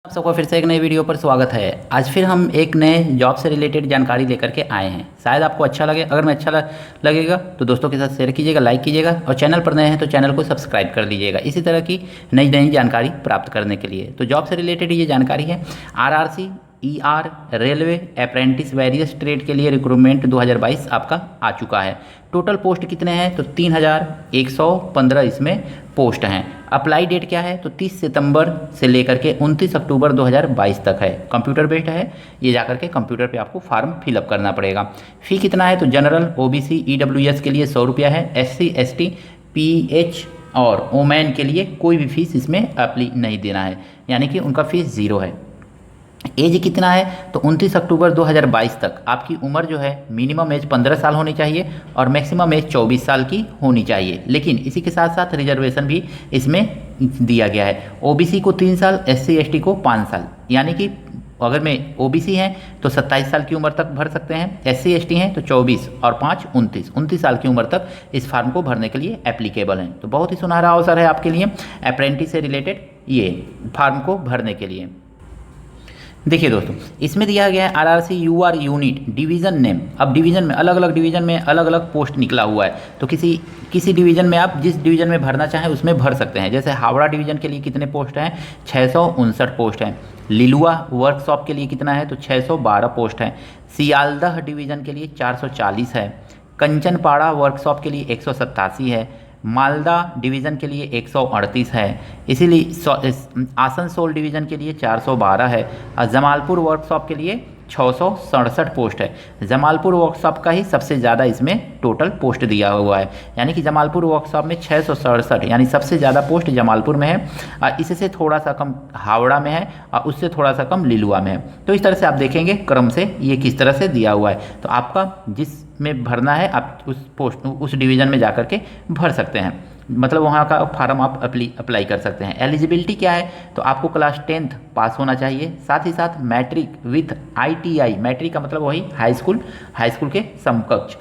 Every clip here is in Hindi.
आप सबको फिर से एक नई वीडियो पर स्वागत है। आज फिर हम एक नए जॉब से रिलेटेड जानकारी लेकर के आए हैं। शायद आपको अच्छा लगे। अगर मैं अच्छा लगेगा तो दोस्तों के साथ शेयर कीजिएगा, लाइक कीजिएगा और चैनल पर नए हैं तो चैनल को सब्सक्राइब कर लीजिएगा इसी तरह की नई नई जानकारी प्राप्त करने के लिए। तो जॉब से रिलेटेड ये जानकारी है। RRC ER railway apprentice various trade के लिए रिक्रूटमेंट 2022 आपका आ चुका है। टोटल पोस्ट कितने हैं तो 3115 इसमें पोस्ट हैं। अप्लाई डेट क्या है तो 30 सितंबर से लेकर के 29 अक्टूबर 2022 तक है। कंप्यूटर बेस्ड है, ये जाकर के कंप्यूटर पे आपको फॉर्म फिलअप करना पड़ेगा। फ़ी कितना है तो जनरल ओबीसी ईडब्ल्यूएस के लिए 100 रुपया है। एससी एसटी पीएच और ओमैन के लिए कोई भी फीस इसमें अप्लाई नहीं देना है, यानी कि उनका फीस 0 है। एज कितना है तो 29 अक्टूबर 2022 तक आपकी उम्र जो है मिनिमम एज 15 साल होनी चाहिए और मैक्सिमम एज 24 साल की होनी चाहिए। लेकिन इसी के साथ साथ रिजर्वेशन भी इसमें दिया गया है। ओबीसी को 3 साल, एससी एसटी को 5 साल, यानी कि अगर में ओबीसी हैं तो 27 साल की उम्र तक भर सकते हैं, एससी एसटी हैं तो 24 और 5 29 साल की उम्र तक इस फार्म को भरने के लिए एप्लीकेबल हैं। तो बहुत ही सुनहरा अवसर है आपके लिए अप्रेंटिस से रिलेटेड ये फार्म को भरने के लिए। देखिए दोस्तों, इसमें दिया गया है RRC UR unit division name. अब डिवीज़न में अलग अलग डिवीज़न में अलग अलग पोस्ट निकला हुआ है, तो किसी डिवीज़न में आप जिस डिवीज़न में भरना चाहें उसमें भर सकते हैं। जैसे हावड़ा डिवीज़न के लिए कितने पोस्ट हैं 659 पोस्ट हैं। लिलुआ वर्कशॉप के लिए कितना है तो 612 पोस्ट हैं। सियालदह डिवीज़न के लिए 440 है। कंचनपाड़ा वर्कशॉप के लिए 187 है। मालदा डिवीज़न के लिए 138 है। इसीलिए आसनसोल डिवीज़न के लिए 412 है और जमालपुर वर्कशॉप के लिए 667 पोस्ट है। जमालपुर वर्कशॉप का ही सबसे ज़्यादा इसमें टोटल पोस्ट दिया हुआ है, यानी कि जमालपुर वर्कशॉप में 667, यानी सबसे ज़्यादा पोस्ट जमालपुर में है और इससे थोड़ा सा कम हावड़ा में है और उससे थोड़ा सा कम लिलुआ में है। तो इस तरह से आप देखेंगे क्रम से ये किस तरह से दिया हुआ है। तो आपका जिस में भरना है आप उस डिवीज़न में जा कर के भर सकते हैं, मतलब वहाँ का फार्म आप अप्लाई कर सकते हैं। एलिजिबिलिटी क्या है तो आपको क्लास 10th पास होना चाहिए, साथ ही साथ मैट्रिक विथ आईटीआई। मैट्रिक का मतलब वही हाई स्कूल के समकक्ष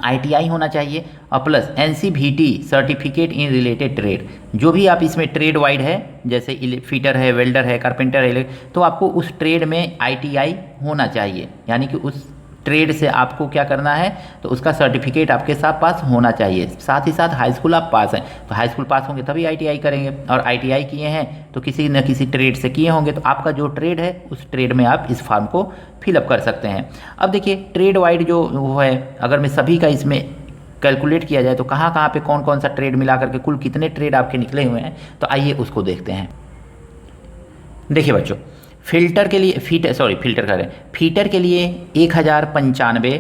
आईटीआई होना चाहिए और plus NCVT certificate in related trade. जो भी आप इसमें ट्रेड वाइड है, जैसे फिटर है, वेल्डर है, कारपेंटर है, तो आपको उस ट्रेड में आईटीआई होना चाहिए, यानी कि उस ट्रेड से आपको क्या करना है तो उसका सर्टिफिकेट आपके साथ पास होना चाहिए। साथ ही साथ हाई स्कूल आप पास हैं, तो हाई स्कूल पास होंगे तभी आईटीआई करेंगे, और आईटीआई किए हैं तो किसी न किसी ट्रेड से किए होंगे। तो आपका जो ट्रेड है उस ट्रेड में आप इस फॉर्म को फिलअप कर सकते हैं। अब देखिए ट्रेड वाइड जो वो है, अगर मैं सभी का इसमें कैलकुलेट किया जाए तो कहाँ कहाँ पे कौन कौन सा ट्रेड मिला करके कुल कितने ट्रेड आपके निकले हुए हैं, तो आइए उसको देखते हैं। देखिए बच्चों, फिटर के लिए फीटर के लिए 1095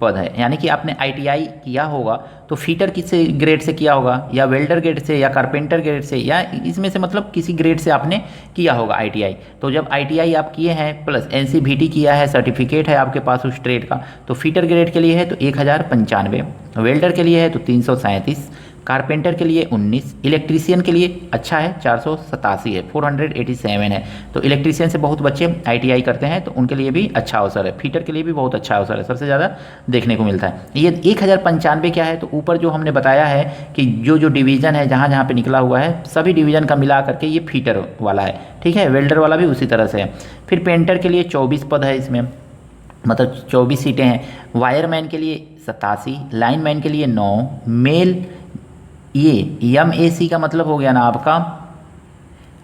पद है, यानी कि आपने आईटीआई किया होगा तो फीटर किस ग्रेड से किया होगा, या वेल्डर ग्रेड से, या कारपेंटर ग्रेड से, या इसमें से मतलब किसी ग्रेड से आपने किया होगा आईटीआई। तो जब आईटीआई आप किए हैं प्लस एनसीवीटी किया है, सर्टिफिकेट है आपके पास उस ट्रेड का, तो फीटर ग्रेड के लिए है तो 1095, वेल्डर के लिए है तो 337, कारपेंटर के लिए 19, इलेक्ट्रीशियन के लिए अच्छा है 487 है, 487 है। तो इलेक्ट्रीशियन से बहुत बच्चे आईटीआई करते हैं तो उनके लिए भी अच्छा अवसर है। फीटर के लिए भी बहुत अच्छा अवसर है, सबसे ज़्यादा देखने को मिलता है। ये 1095 क्या है तो ऊपर जो हमने बताया है कि जो डिवीज़न है जहाँ जहाँ पे निकला हुआ है सभी डिवीज़न का मिला करके ये फीटर वाला है, ठीक है। वेल्डर वाला भी उसी तरह से है। फिर पेंटर के लिए 24 पद है इसमें, मतलब 24 सीटें हैं। वायरमैन के लिए 87, लाइनमैन के लिए 9, मेल ये एमएसी का मतलब हो गया ना आपका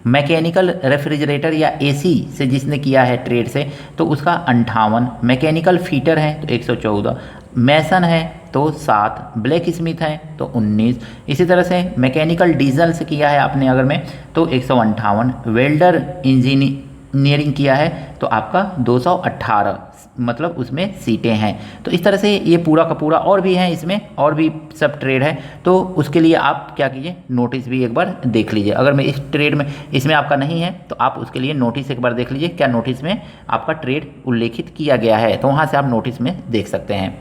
मैकेनिकल रेफ्रिजरेटर या एसी से जिसने किया है ट्रेड से तो उसका 58, मैकेनिकल फीटर है तो 114, मैसन है तो 7, ब्लैक स्मिथ है तो 19, इसी तरह से मैकेनिकल डीजल से किया है आपने अगर में तो 158, वेल्डर इंजीनियरिंग किया है तो आपका 218, मतलब उसमें सीटें हैं। तो इस तरह से ये पूरा का पूरा, और भी हैं इसमें और भी सब ट्रेड है, तो उसके लिए आप क्या कीजिए नोटिस भी एक बार देख लीजिए। अगर मैं इस ट्रेड में इसमें आपका नहीं है तो आप उसके लिए नोटिस एक बार देख लीजिए, क्या नोटिस में आपका ट्रेड उल्लेखित किया गया है, तो वहाँ से आप नोटिस में देख सकते हैं।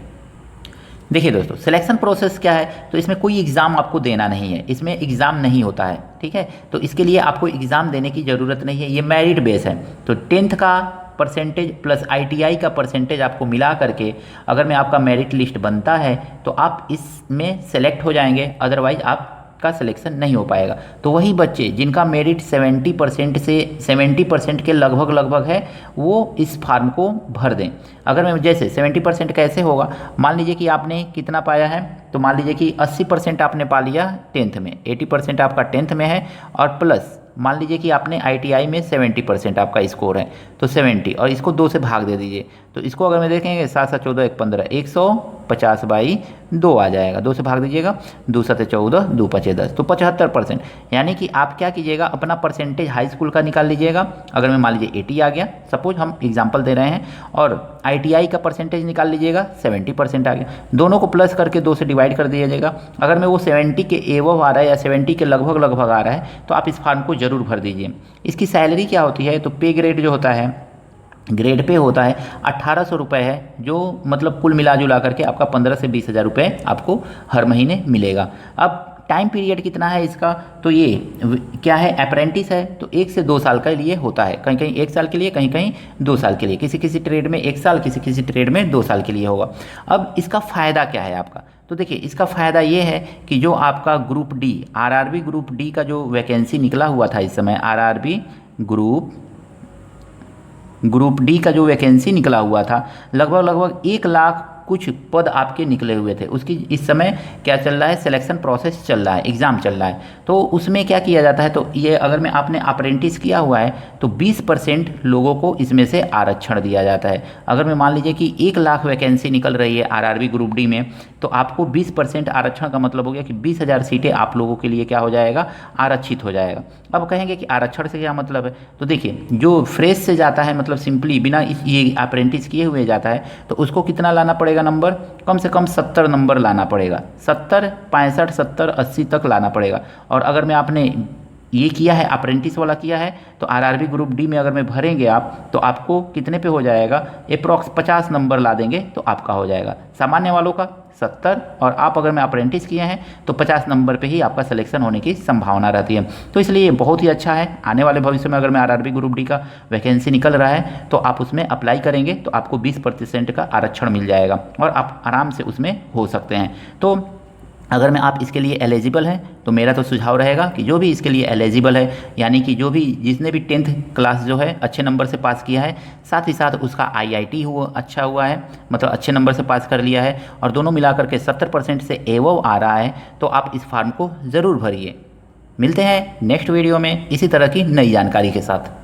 देखिए दोस्तों, सिलेक्शन प्रोसेस क्या है तो इसमें कोई एग्ज़ाम आपको देना नहीं है, इसमें एग्ज़ाम नहीं होता है, ठीक है। तो इसके लिए आपको एग्ज़ाम देने की ज़रूरत नहीं है, ये मेरिट बेस है। तो 10th का परसेंटेज प्लस आईटीआई का परसेंटेज आपको मिला करके अगर में आपका मेरिट लिस्ट बनता है तो आप इसमें सेलेक्ट हो जाएंगे, अदरवाइज आप का सिलेक्शन नहीं हो पाएगा। तो वही बच्चे जिनका मेरिट 70% से 70% के लगभग है वो इस फॉर्म को भर दें। अगर मैं जैसे 70% कैसे होगा, मान लीजिए कि आपने कितना पाया है, तो मान लीजिए कि 80% आपने पा लिया 10th में, 80% आपका 10th में है, और प्लस मान लीजिए कि आपने ITI में 70% आपका स्कोर है, तो 70 और इसको 2 से भाग दे दीजिए। तो इसको अगर मैं देखेंगे 7 7 14 1 15 150/2 आ जाएगा। 2 से भाग दीजिएगा, 2 7 14 2 5 10, तो 75%। यानी कि आप क्या कीजिएगा, अपना परसेंटेज हाई स्कूल का निकाल लीजिएगा। अगर मैं मान लीजिए 80 आ गया, सपोज हम एग्जाम्पल दे रहे हैं, और ITI का परसेंटेज निकाल लीजिएगा, 70% आ गया। दोनों को प्लस करके 2 से डिवाइड कर दीजिएगा। अगर मैं वो 70 के एवव आ रहा है या 70 के लगभग आ रहा है, तो आप इस फॉर्म को ज़रूर भर दीजिए। इसकी सैलरी क्या होती है, तो पे ग्रेड जो होता है, ग्रेड पे होता है 1800 रुपये है, जो मतलब कुल मिला जुला करके आपका 15 से 20 हज़ार रुपये आपको हर महीने मिलेगा। अब टाइम पीरियड कितना है इसका, तो ये क्या है, अप्रेंटिस है, तो 1 से 2 साल के लिए होता है। कहीं कहीं 1 साल के लिए, कहीं कहीं 2 साल के लिए, किसी किसी ट्रेड में 1 साल, किसी किसी ट्रेड में 2 साल के लिए होगा। अब इसका फ़ायदा क्या है आपका, तो देखिए इसका फ़ायदा ये है कि जो आपका group D, RRB group D का जो वैकेंसी निकला हुआ था इस समय, RRB ग्रुप डी का जो वैकेंसी निकला हुआ था, लगभग 1 लाख कुछ पद आपके निकले हुए थे। उसकी इस समय क्या चल रहा है, सिलेक्शन प्रोसेस चल रहा है, एग्ज़ाम चल रहा है। तो उसमें क्या किया जाता है, तो ये अगर मैं आपने अप्रेंटिस किया हुआ है तो 20% लोगों को इसमें से आरक्षण दिया जाता है। अगर मैं मान लीजिए कि 1 लाख वैकेंसी निकल रही है RRB ग्रुप डी में, तो आपको 20% आरक्षण का मतलब हो गया कि 20,000 सीटें आप लोगों के लिए क्या हो जाएगा, आरक्षित हो जाएगा। अब कहेंगे कि आरक्षण से क्या मतलब है, तो देखिए जो फ्रेश से जाता है, मतलब सिंपली बिना ये अप्रेंटिस किए हुए जाता है, तो उसको कितना लाना पड़ेगा नंबर, कम से कम 70 नंबर लाना पड़ेगा, 70 65 70 80 तक लाना पड़ेगा। और अगर मैं आपने ये किया है, अप्रेंटिस वाला किया है, तो RRB ग्रुप डी में अगर मैं भरेंगे आप, तो आपको कितने पे हो जाएगा, अप्रॉक्स 50 नंबर ला देंगे तो आपका हो जाएगा। सामान्य वालों का 70, और आप अगर मैं अप्रेंटिस किए हैं तो 50 नंबर पे ही आपका सिलेक्शन होने की संभावना रहती है। तो इसलिए ये बहुत ही अच्छा है। आने वाले भविष्य में अगर मैं RRB ग्रुप डी का वैकेंसी निकल रहा है तो आप उसमें अप्लाई करेंगे तो आपको 20% का आरक्षण मिल जाएगा और आप आराम से उसमें हो सकते हैं। तो अगर मैं आप इसके लिए एलिजिबल हैं तो मेरा तो सुझाव रहेगा कि जो भी इसके लिए एलिजिबल है, यानी कि जो भी जिसने भी 10th क्लास जो है अच्छे नंबर से पास किया है, साथ ही साथ उसका IIT हुआ अच्छा हुआ है, मतलब अच्छे नंबर से पास कर लिया है, और दोनों मिलाकर के 70% से एवव आ रहा है, तो आप इस फॉर्म को ज़रूर भरिए। मिलते हैं नेक्स्ट वीडियो में इसी तरह की नई जानकारी के साथ।